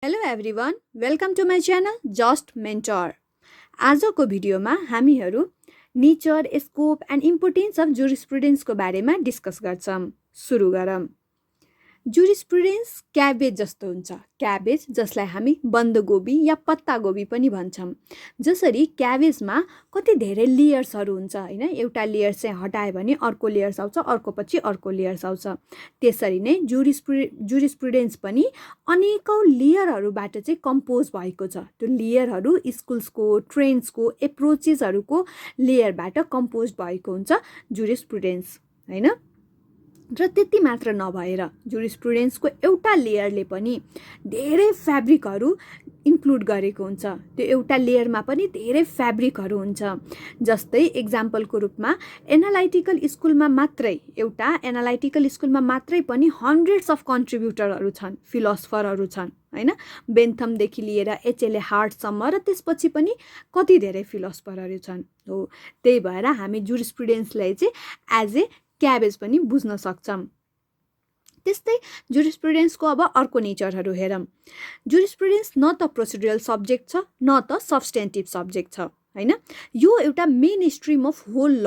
Hello everyone, welcome to my channel Just Mentor. आजको भिडियोमा हामीहरू nature, scope and importance of जुरिस्प्रुडेन्सको बारेमा डिस्कस गर्छौं। सुरु गरौँ। जुरिस्प्रुडेन्स क्याबेज जस्तो हुन्छ। क्याबेज जसलाई हामी बन्दगोबी या पत्तागोबी पनि भन्छौं। जसरी क्याबेजमा कति धेरै लेयर्सहरू हुन्छ हैन, एउटा लेयर चाहिँ हटाए भने अर्को लेयर्स आउँछ, अर्को पछि अर्को लेयर्स आउँछ। त्यसरी नै जुरिस्प्रुडेन्स पनि अनेकौं लेयरहरूबाट चाहिँ कम्पोज भएको छ। त्यो लेयरहरू स्कुल्सको, ट्रेन्ड्सको, एप्रोचेसहरूको लेयरबाट कम्पोज भएको हुन्छ जुरिस्प्रुडेन्स हैन। र त्यति मात्र नभएर जुरिस्प्रुडेन्सको एउटा लेयरले पनि धेरै फ्याब्रिकहरू इन्क्लुड गरेको हुन्छ। त्यो एउटा लेयरमा पनि धेरै फ्याब्रिकहरू हुन्छ। जस्तै एक्जाम्पलको रूपमा एनालाइटिकल स्कुलमा मात्रै पनि हन्ड्रेड्स अफ कन्ट्रिब्युटरहरू छन्, फिलोसफरहरू छन् हैन। बेन्थमदेखि लिएर एचएलए हार्टसम्म र त्यसपछि पनि कति धेरै फिलोसफरहरू छन्। हो, त्यही भएर हामी जुरिस्प्रुडेन्सलाई चाहिँ एज ए क्याबेज पनि बुझ्न सक्छौं। त्यस्तै जुरिस्प्रुडेन्सको अब अर्को नेचरहरू हेरौँ। जुरिस्प्रुडेन्स न त प्रोसिडुरल सब्जेक्ट छ न त सब्स्टेन्टिभ सब्जेक्ट छ हैन। यो एउटा मेन स्ट्रिम अफ होल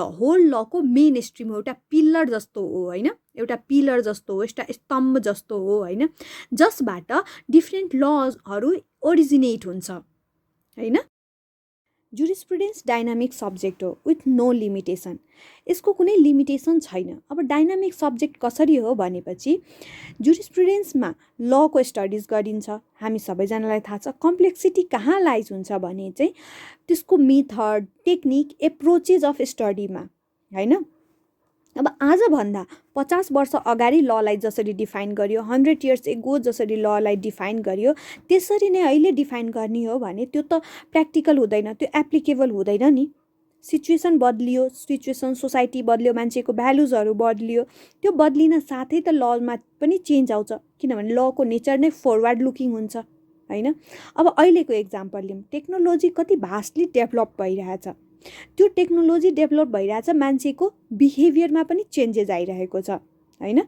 लको मेन स्ट्रिम हो, एउटा पिलर जस्तो हो हैन, एउटा पिलर जस्तो हो, एउटा स्तम्भ जस्तो हो हैन, जसबाट डिफ्रेन्ट लजहरू ओरिजिनेट हुन्छ हैन। जुरिस्प्रुडेन्स डाइनामिक सब्जेक्ट हो विथ नो लिमिटेसन। यसको कुनै लिमिटेसन छैन। अब डाइनामिक सब्जेक्ट कसरी हो भनेपछि जुरिस्प्रुडेन्समा लको स्टडिज गरिन्छ। हामी सबैजनालाई थाहा छ कम्प्लेक्सिटी कहाँ लाइज हुन्छ भने चाहिँ त्यसको मेथड, टेक्निक, एप्रोचेस अफ स्टडीमा हैन। अब आजभन्दा 50 वर्ष अगाडि ललाई जसरी डिफाइन गरियो, 100 इयर्स एगो जसरी ललाई डिफाइन गरियो, त्यसरी नै अहिले डिफाइन गर्ने हो भने त्यो त प्र्याक्टिकल हुँदैन, त्यो एप्लिकेबल हुँदैन नि। सिचुएसन बदलियो, सोसाइटी बदलियो, मान्छेको भ्यालुजहरू बदलियो, त्यो बदलिन साथै त लमा पनि चेन्ज आउँछ, किनभने लको नेचर नै फरवर्ड लुकिङ हुन्छ हैन। अब अहिलेको एक्जाम्पल लिउँ। टेक्नोलोजी कति भास्टली डेभलप भइरहेछ। त्यो टेक्नोलोजी डेभलप भइरहेछ, मान्छेको बिहेभियरमा पनि चेन्जेस आइरहेको छ हैन।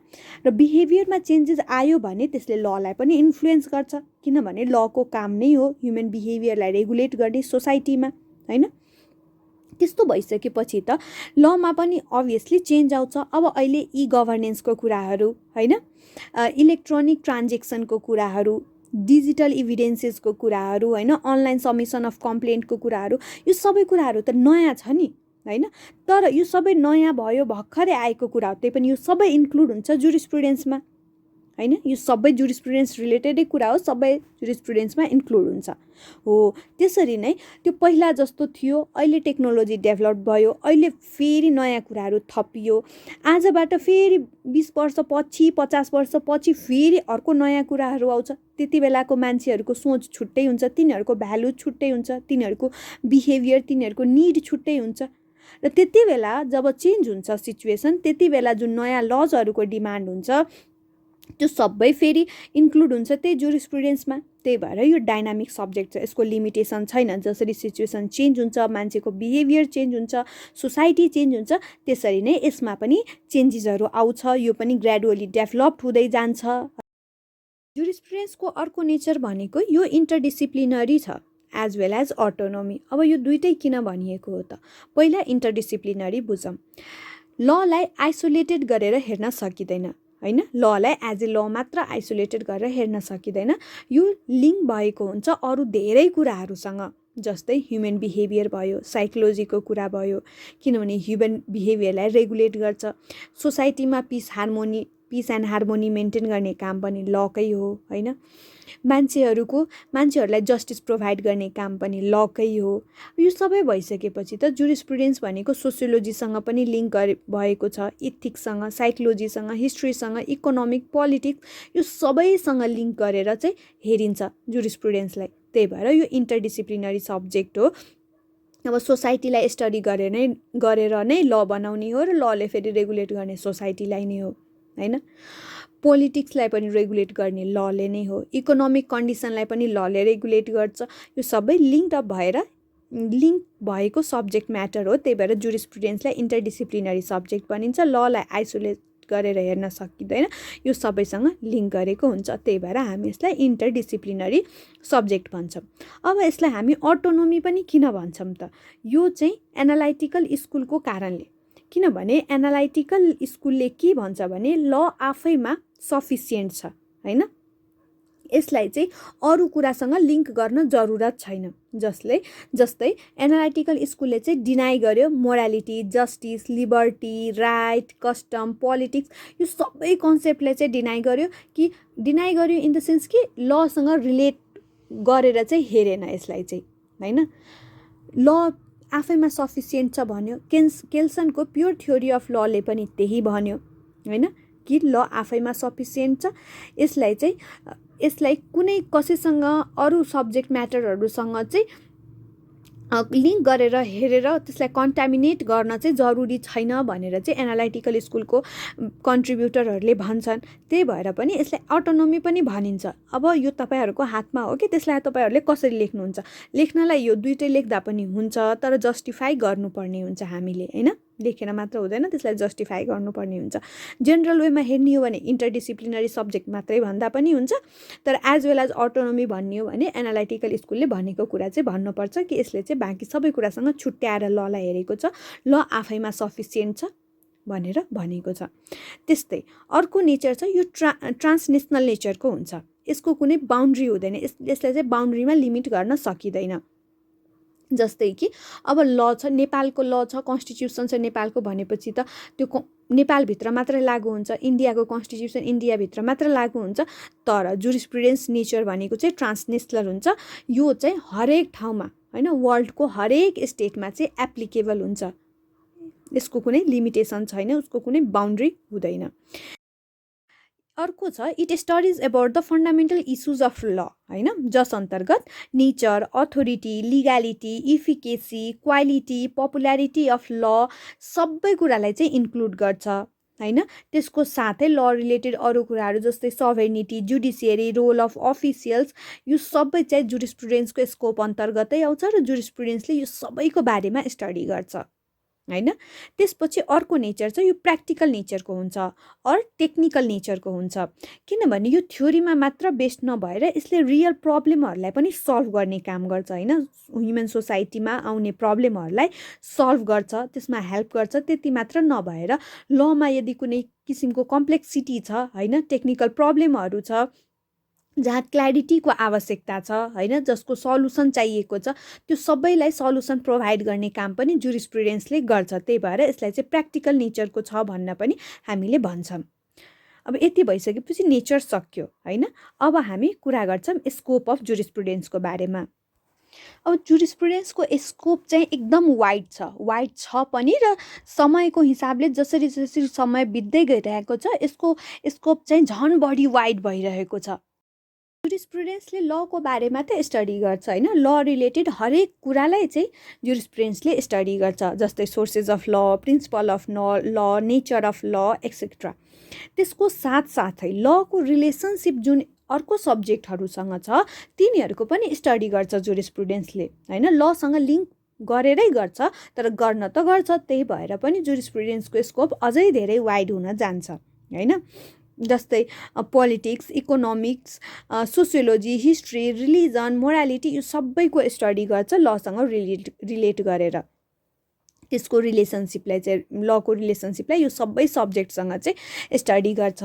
र बिहेभियरमा चेन्जेस आयो भने त्यसले ललाई पनि इन्फ्लुएन्स गर्छ, किनभने लको काम नै हो ह्युमन बिहेभियरलाई रेगुलेट गर्ने सोसाइटीमा हैन। त्यस्तो भइसकेपछि त लमा पनि अभियसली चेन्ज आउँछ। अब अहिले ई गभर्नेन्सको कुराहरू हैन, इलेक्ट्रोनिक ट्रान्जेक्सनको कुराहरू, डिजिटल इभिडेन्सेसको कुराहरू हैन, अनलाइन सबमिसन अफ कम्प्लेन्टको कुराहरू, यो सबै कुराहरू त नयाँ छ नि हैन। तर यो सबै नयाँ भयो, भर्खरै आएको कुरा हो, त्यही पनि यो सबै इन्क्लुड हुन्छ जुरिस्प्रुडेन्समा हैन। यो सबै जुरिस्प्रुडेन्स रिलेटेडै कुरा हो, सबै जुरिस्प्रुडेन्समा इन्क्लुड हुन्छ। हो, त्यसरी नै त्यो पहिला जस्तो थियो, अहिले टेक्नोलोजी डेभलप भयो, अहिले फेरि नयाँ कुराहरू थपियो। आजबाट फेरि 20 वर्षपछि, 50 वर्षपछि फेरि अर्को नयाँ कुराहरू आउँछ। त्यति बेलाको मान्छेहरूको सोच छुट्टै हुन्छ, तिनीहरूको भ्यालु छुट्टै हुन्छ, तिनीहरूको बिहेभियर, तिनीहरूको निड छुट्टै हुन्छ। र त्यति बेला जब चेन्ज हुन्छ सिचुएसन, त्यति बेला जुन नयाँ लजहरूको डिमान्ड हुन्छ त्यो सबै फेरि इन्क्लुड हुन्छ त्यही जुरिस्प्रुडेन्समा। त्यही भएर यो डाइनामिक सब्जेक्ट छ, यसको लिमिटेसन छैन। जसरी सिचुएसन चेन्ज हुन्छ, मान्छेको बिहेभियर चेन्ज हुन्छ, सोसाइटी चेन्ज हुन्छ, त्यसरी नै यसमा पनि चेन्जेसहरू आउँछ। यो पनि ग्रेजुअली डेभलप्ड हुँदै जान्छ। जुरिस्प्रुडेन्सको अर्को नेचर भनेको यो इन्टरडिसिप्लिनरी छ एज वेल एज अटोनोमी। अब यो दुइटै किन भनिएको हो त? पहिला इन्टरडिसिप्लिनरी बुझौँ। ललाई आइसोलेटेड गरेर हेर्न सकिँदैन हैन। ललाई एज ए ल मात्र आइसोलेटेड गरेर हेर्न सकिँदैन। यो लिङ्क भएको हुन्छ अरू धेरै कुराहरूसँग। जस्तै ह्युमन बिहेभियर भयो, साइकोलोजीको कुरा भयो, किनभने ह्युमन बिहेभियरलाई रेगुलेट गर्छ। सोसाइटीमा पिस एन्ड हार्मोनी मेन्टेन गर्ने काम पनि लकै हो हैन। मान्छेहरूलाई जस्टिस प्रोभाइड गर्ने काम पनि लकै हो। यो सबै भइसकेपछि त जुरिस्प्रुडेन्स भनेको सोसियोलोजीसँग पनि लिङ्क भएको छ, इथिक्ससँग, साइकोलोजीसँग, हिस्ट्रीसँग, इकोनोमिक, पोलिटिक्स, यो सबैसँग लिङ्क गरेर चाहिँ हेरिन्छ जुरिस्प्रुडेन्सलाई। त्यही भएर यो इन्टरडिसिप्लिनरी सब्जेक्ट हो। अब सोसाइटीलाई स्टडी गरेर नै ल बनाउने हो, र लले फेरि रेगुलेट गर्ने सोसाइटीलाई नै हो हैन। पोलिटिक्सलाई पनि रेगुलेट गर्ने लले नै हो, इकोनोमिक कन्डिसनलाई पनि लले रेगुलेट गर्छ। यो सबै लिङ्क भएको सब्जेक्ट म्याटर हो। त्यही भएर जुरिस्प्रुडेन्सलाई इन्टरडिसिप्लिनरी सब्जेक्ट भनिन्छ। ललाई गरेर हेर्न सकिँदैन, यो सबैसँग लिङ्क गरेको हुन्छ। त्यही भएर हामी यसलाई इन्टरडिसिप्लिनरी सब्जेक्ट भन्छौँ। अब यसलाई हामी अटोनोमी पनि किन भन्छौँ त? यो चाहिँ एनालाइटिकल स्कुलको कारणले, किनभने एनालाइटिकल स्कुलले के भन्छ भने ल आफैमा सफिसियन्ट छ, होइन, यसलाई चाहिँ अरू कुरासँग लिङ्क गर्न जरुरत छैन। जस्तै एनालाइटिकल स्कुलले चाहिँ डिनाइ गर्यो morality, justice, liberty, right, custom, politics, यो सबै कन्सेप्टलाई चाहिँ डिनाइ गर्यो इन द सेन्स कि लसँग रिलेट गरेर चाहिँ हेरेन यसलाई चाहिँ, होइन। ल आफैमा सफिसियन्ट छ भन्यो। केल्सनको प्योर थ्योरी अफ लले पनि त्यही भन्यो, होइन, कि ल आफैमा सफिसियन्ट छ। यसलाई कुनै कसैसँग अरू सब्जेक्ट म्याटरहरूसँग चाहिँ लिङ्क गरेर हेरेर त्यसलाई कन्टामिनेट गर्न चाहिँ जरुरी छैन भनेर चाहिँ एनालाइटिकल स्कुलको कन्ट्रिब्युटरहरूले भन्छन्। त्यही भएर पनि यसलाई अटोनोमी पनि भनिन्छ। अब यो तपाईँहरूको हातमा हो कि त्यसलाई तपाईँहरूले कसरी लेख्नुहुन्छ। लेख्नलाई यो दुइटै लेख्दा पनि हुन्छ, तर जस्टिफाई गर्नुपर्ने हुन्छ हामीले, होइन, लेखेर मात्र हुँदैन, त्यसलाई जस्टिफाई गर्नुपर्ने हुन्छ। जेनरल वेमा हेर्ने हो भने इन्टरडिसिप्लिनरी सब्जेक्ट मात्रै भन्दा पनि हुन्छ, तर एज वेल एज अटोनोमी भन्ने हो भने एनालाइटिकल स्कुलले भनेको कुरा चाहिँ भन्नुपर्छ कि यसले चाहिँ बाँकी सबै कुरासँग छुट्याएर ललाई हेरेको छ, ल आफैमा सफिसियन्ट छ भनेर भनेको छ। त्यस्तै अर्को नेचर छ, यो ट्रान्सनेसनल नेचरको हुन्छ। यसको कुनै बााउन्ड्री हुँदैन, यसलाई चाहिँ बााउन्ड्रीमा लिमिट गर्न सकिँदैन। जस्तै कि अब ल छ, नेपालको ल छ, कन्स्टिट्युसन छ नेपालको भनेपछि त त्यो नेपालभित्र मात्र लागू हुन्छ, इन्डियाको कन्स्टिट्युसन इन्डियाभित्र मात्र लागू हुन्छ। तर जुरिस्प्रुडेन्स नेचर भनेको चाहिँ ट्रान्सनेसनल हुन्छ। यो चाहिँ हरेक ठाउँमा, होइन, वर्ल्डको हरेक स्टेटमा चाहिँ एप्लिकेबल हुन्छ। यसको कुनै लिमिटेसन छैन, उसको कुनै बााउन्ड्री हुँदैन। अर्को छ, it studies about the fundamental issues of ल, होइन, जस अन्तर्गत nature, authority, legality, efficacy, quality, popularity of ल सबै कुरालाई चाहिँ इन्क्लुड गर्छ, होइन। त्यसको साथै ल रिलेटेड अरू कुराहरू जस्तै सभरेनिटी, जुडिसियरी, रोल अफ अफिसियल्स, यो सबै चाहिँ जुरिस्प्रुडेन्सको स्कोप अन्तर्गतै आउँछ र जुरिस्प्रुडेन्सले यो सबैको बारेमा स्टडी गर्छ, होइन। त्यसपछि अर्को नेचर चाहिँ यो प्र्याक्टिकल नेचरको हुन्छ अर टेक्निकल नेचरको हुन्छ, किनभने यो थ्योरीमा मात्र बेस्ड नभएर यसले रियल प्रब्लमहरूलाई पनि सल्भ गर्ने काम गर्छ, होइन। ह्युमन सोसाइटीमा आउने प्रब्लमहरूलाई सल्भ गर्छ, त्यसमा हेल्प गर्छ। त्यति मात्र नभएर लमा यदि कुनै किसिमको कम्प्लेक्सिटी छ, होइन, टेक्निकल प्रब्लमहरू छ जहाँ क्ल्यारिटीको आवश्यकता छ, होइन, जसको सल्युसन चाहिएको छ, त्यो सबैलाई सल्युसन प्रोभाइड गर्ने काम पनि जुरिस्प्रुडेन्सले गर्छ। त्यही भएर यसलाई चाहिँ प्र्याक्टिकल नेचरको छ भन्न पनि हामीले भन्छौँ। अब यति भइसकेपछि नेचर सक्यो, होइन। अब हामी कुरा गर्छौँ स्कोप अफ जुरिस्प्रुडेन्सको बारेमा। अब जुरिस्प्रुडेन्सको स्कोप चाहिँ एकदम वाइड छ पनि, र समयको हिसाबले जसरी समय बित्दै गइरहेको छ यसको स्कोप चाहिँ झन् बढी वाइड भइरहेको छ। जुरिस्प्रुडेन्सले लको बारेमा त स्टडी गर्छ, होइन, ल रिलेटेड हरेक कुरालाई चाहिँ जुरिस्प्रुडेन्सले स्टडी गर्छ, जस्तै सोर्सेस अफ ल, प्रिन्सिपल अफ ल, नेचर अफ ल, एक्सेट्रा। त्यसको साथसाथै लको रिलेसनसिप जुन अर्को सब्जेक्टहरूसँग छ तिनीहरूको पनि स्टडी गर्छ जुरिस्प्रुडेन्सले, होइन। लसँग लिङ्क गरेरै गर्छ, तर गर्न त गर्छ। त्यही भएर पनि जुरिस्प्रुडेन्सको स्कोप अझै धेरै वाइड हुन जान्छ, होइन। जस्तै politics, economics, sociology, history, religion, morality, यो सबैको स्टडी गर्छ लसँग रिलेट गरेर। त्यसको रिलेसनसिपलाई चाहिँ लको रिलेसनसिपलाई यो सबै सब्जेक्टसँग चाहिँ स्टडी गर्छ।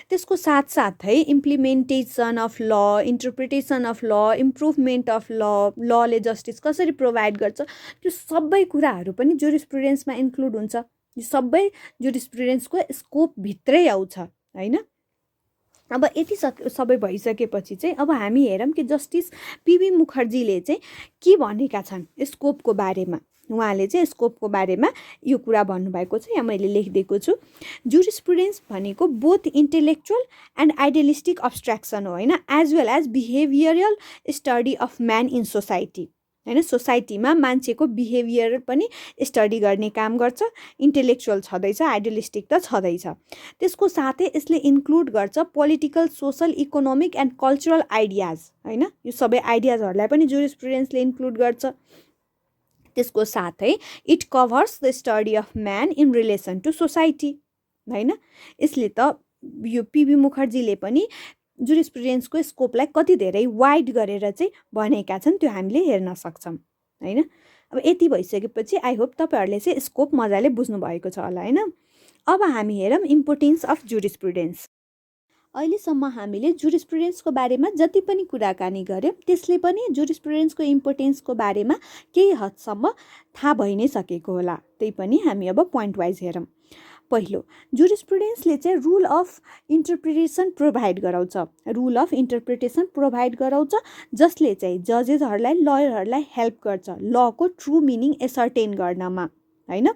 त्यसको साथसाथै इम्प्लिमेन्टेसन अफ ल, इन्टरप्रिटेसन अफ ल, इम्प्रुभमेन्ट अफ लले जस्टिस कसरी प्रोभाइड गर्छ, त्यो सबै कुराहरू पनि जुरिस्प्रुडेन्समा इन्क्लुड हुन्छ। यो सबै जुरिस्प्रुडेन्सको स्कोपभित्रै आउँछ, होइन। अब यति सबै भइसकेपछि चाहिँ अब हामी हेरौँ कि जस्टिस पी.बी. मुखर्जीले चाहिँ के भनेका छन् स्कोपको बारेमा। उहाँले चाहिँ स्कोपको बारेमा यो कुरा भन्नुभएको छ, यहाँ मैले लेखिदिएको छु। जुरिस्प्रुडेन्स भनेको both intellectual and idealistic abstraction हो, होइन, as well as behavioural study of man in society, होइन। सोसाइटीमा मान्छेको बिहेभियर पनि स्टडी गर्ने काम गर्छ। इन्टेलेक्चुअल छँदैछ, आइडियलिस्टिक त छँदैछ। त्यसको साथै यसले इन्क्लुड गर्छ political, social, economic and cultural ideas, होइन। यो सबै आइडियाजहरूलाई पनि जुरिस्प्रुडेन्सले इन्क्लुड गर्छ। त्यसको साथै it covers the study of man in relation to society, हैन। यसले त यो पीबी मुखर्जीले पनि जुरिस्प्रुडेन्सको स्कोपलाई कति धेरै वाइड गरेर चाहिँ भनेका छन्, त्यो हामीले हेर्न सक्छौँ हैन। अब यति भइसकेपछि आई होप तपाईँहरूले चाहिँ स्कोप मजाले बुझ्नु भएको छ होला हैन। अब हामी हेरौँ इम्पोर्टेन्स अफ जुरिस्प्रुडेन्स। अहिलेसम्म हामीले जुरिस्प्रुडेन्सको बारेमा जति पनि कुराकानी गऱ्यौँ त्यसले पनि जुरिस्प्रुडेन्सको इम्पोर्टेन्सको बारेमा केही हदसम्म थाहा भइ नै सकेको होला। त्यही पनि हामी अब पोइन्ट वाइज हेरौँ। पहिलो, जुरिस्प्रुडेन्सले चाहिँ रुल अफ इन्टरप्रिटेसन प्रोभाइड गराउँछ। रुल अफ इन्टरप्रिटेसन प्रोभाइड गराउँछ जसले चाहिँ जजेसहरूलाई, लयरहरूलाई हेल्प गर्छ लको ट्रु मिनिङ एसर्टेन गर्नमा हैन।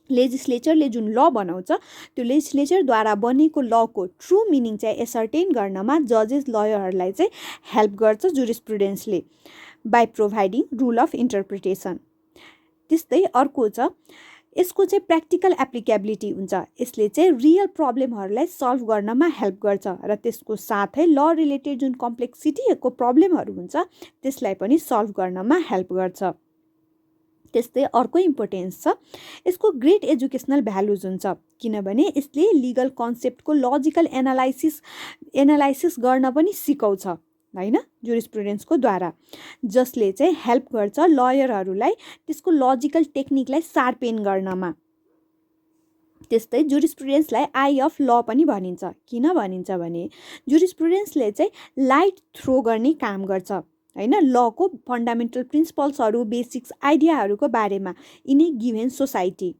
लेजिस्लेचरले जुन ल बनाउँछ त्यो लेजिस्लेचरद्वारा बनेको लको ट्रु मिनिङ चाहिँ एसर्टेन गर्नमा जजेस, लयरहरूलाई चाहिँ हेल्प गर्छ जुरिस्प्रुडेन्सले by providing rule of interpretation. त्यस्तै अर्को छ, यसको चाहिँ प्र्याक्टिकल एप्लिकेबिलिटी हुन्छ। यसले चाहिँ रियल प्रब्लमहरूलाई सल्भ गर्नमा हेल्प गर्छ र त्यसको साथै ल रिलेटेड जुन कम्प्लेक्सिटीको प्रब्लमहरू हुन्छ त्यसलाई पनि सल्भ गर्नमा हेल्प गर्छ। त्यस्तै अर्को इम्पोर्टेन्स छ, यसको ग्रेट एजुकेसनल भ्यालुज हुन्छ किनभने यसले लिगल कन्सेप्टको लजिकल एनालाइसिस गर्न पनि सिकाउँछ हैन जुरिस्प्रुडेन्सको द्वारा, जसले चाहिँ हेल्प गर्छ लयरहरूलाई त्यसको लजिकल टेक्निकलाई शार्पेन गर्नमा। त्यस्तै जुरिस्प्रुडेन्सलाई आई अफ ल पनि भनिन्छ। किन भनिन्छ भने जुरिस्प्रुडेन्सले चाहिँ लाइट थ्रो गर्ने काम गर्छ हैन, लको फन्डामेन्टल प्रिन्सिपल्सहरू, बेसिक्स आइडियाहरूको बारेमा इन ए गिभेन सोसाइटी।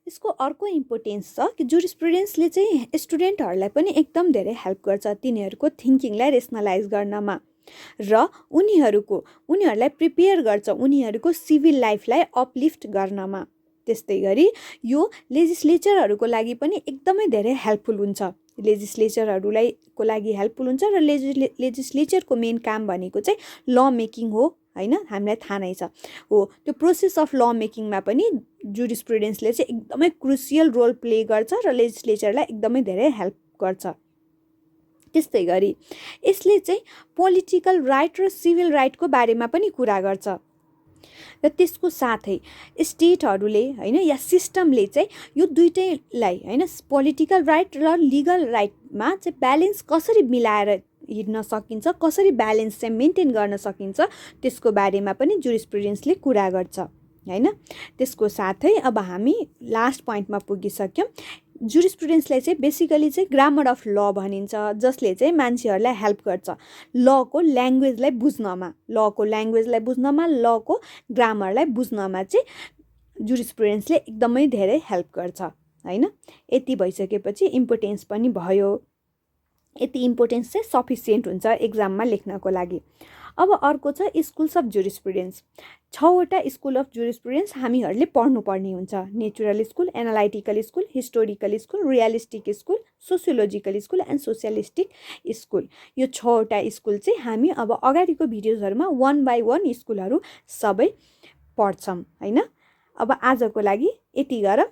यसको अर्को इम्पोर्टेन्स छ कि जुरिस्प्रुडेन्सले चाहिँ स्टुडेन्टहरूलाई पनि एकदम धेरै हेल्प गर्छ तिनीहरूको थिङ्किङलाई रेसनलाइज गर्नमा र उनीहरूलाई प्रिपेयर गर्छ उनीहरूको सिभिल लाइफलाई अपलिफ्ट गर्नमा। त्यस्तै गरी यो लेजिस्लेचरहरूको लागि पनि एकदमै धेरै हेल्पफुल हुन्छ। लेजिस्लेचरहरूलाई को लागि हेल्पफुल हुन्छ र लेजिस्लेचरको मेन काम भनेको चाहिँ ल मेकिङ हो हैन, हामीलाई थाहा नै छ हो। त्यो प्रोसेस अफ ल मेकिङमा पनि जुरिस्प्रुडेन्सले चाहिँ एकदमै क्रुसियल रोल प्ले गर्छ र लेजिस्लेचरलाई एकदमै धेरै हेल्प गर्छ। त्यस्तै गरी यसले चाहिँ पोलिटिकल राइट र सिभिल राइटको बारेमा पनि कुरा गर्छ र त्यसको साथै स्टेटहरूले हैन या सिस्टमले चाहिँ यो दुईटैलाई हैन पोलिटिकल राइट र लिगल राइटमा चाहिँ ब्यालेन्स कसरी मिलाएर हिँड्न सकिन्छ, कसरी ब्यालेन्स चाहिँ मेन्टेन गर्न सकिन्छ त्यसको बारेमा पनि जुरिस्प्रुडेन्सले कुरा गर्छ हैन। त्यसको साथै अब हामी लास्ट पोइन्टमा पुगिसक्यौँ। जुरिस्प्रुडेन्सलाई चाहिँ बेसिकली चाहिँ ग्रामर अफ ल भनिन्छ जसले चाहिँ मान्छेहरूलाई हेल्प गर्छ लको ल्याङ्ग्वेजलाई बुझ्नमा, लको ग्रामरलाई बुझ्नमा चाहिँ जुरिस्प्रुडेन्सले एकदमै धेरै हेल्प गर्छ हैन। यति भइसकेपछि इम्पोर्टेन्स पनि भयो। यति इम्पोर्टेन्स चाहिँ सफिसियन्ट हुन्छ एक्जाममा लेख्नको लागि। अब अर्को छ स्कुल्स अफ जुरिस्प्रुडेन्स। 6वटा स्कुल अफ जुरिस्प्रुडेन्स हामीहरूले पढ्नुपर्ने हुन्छ। Natural school, analytical school, historical school, realistic school, sociological school and socialistic school. यो 6वटा स्कुल चाहिँ हामी अब अगाडिको भिडियोजहरूमा 1 बाई 1 स्कुलहरू सबै पढ्छौँ हैन। अब आजको लागि यति गरौँ।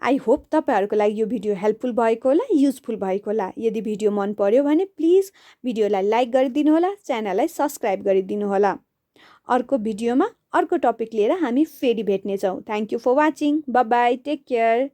आई होप तपाईँहरूको लागि यो भिडियो हेल्पफुल भएको होला, युजफुल भएको होला। यदि भिडियो मन पर्यो भने प्लिज भिडियोलाई लाइक गरिदिनु होला, च्यानललाई सब्सक्राइब गरिदिनु होला। अर्को भिडियोमा अर्को टपिक लिएर हामी फेरि भेट्नेछौँ। Thank you for watching. Bye bye, take care.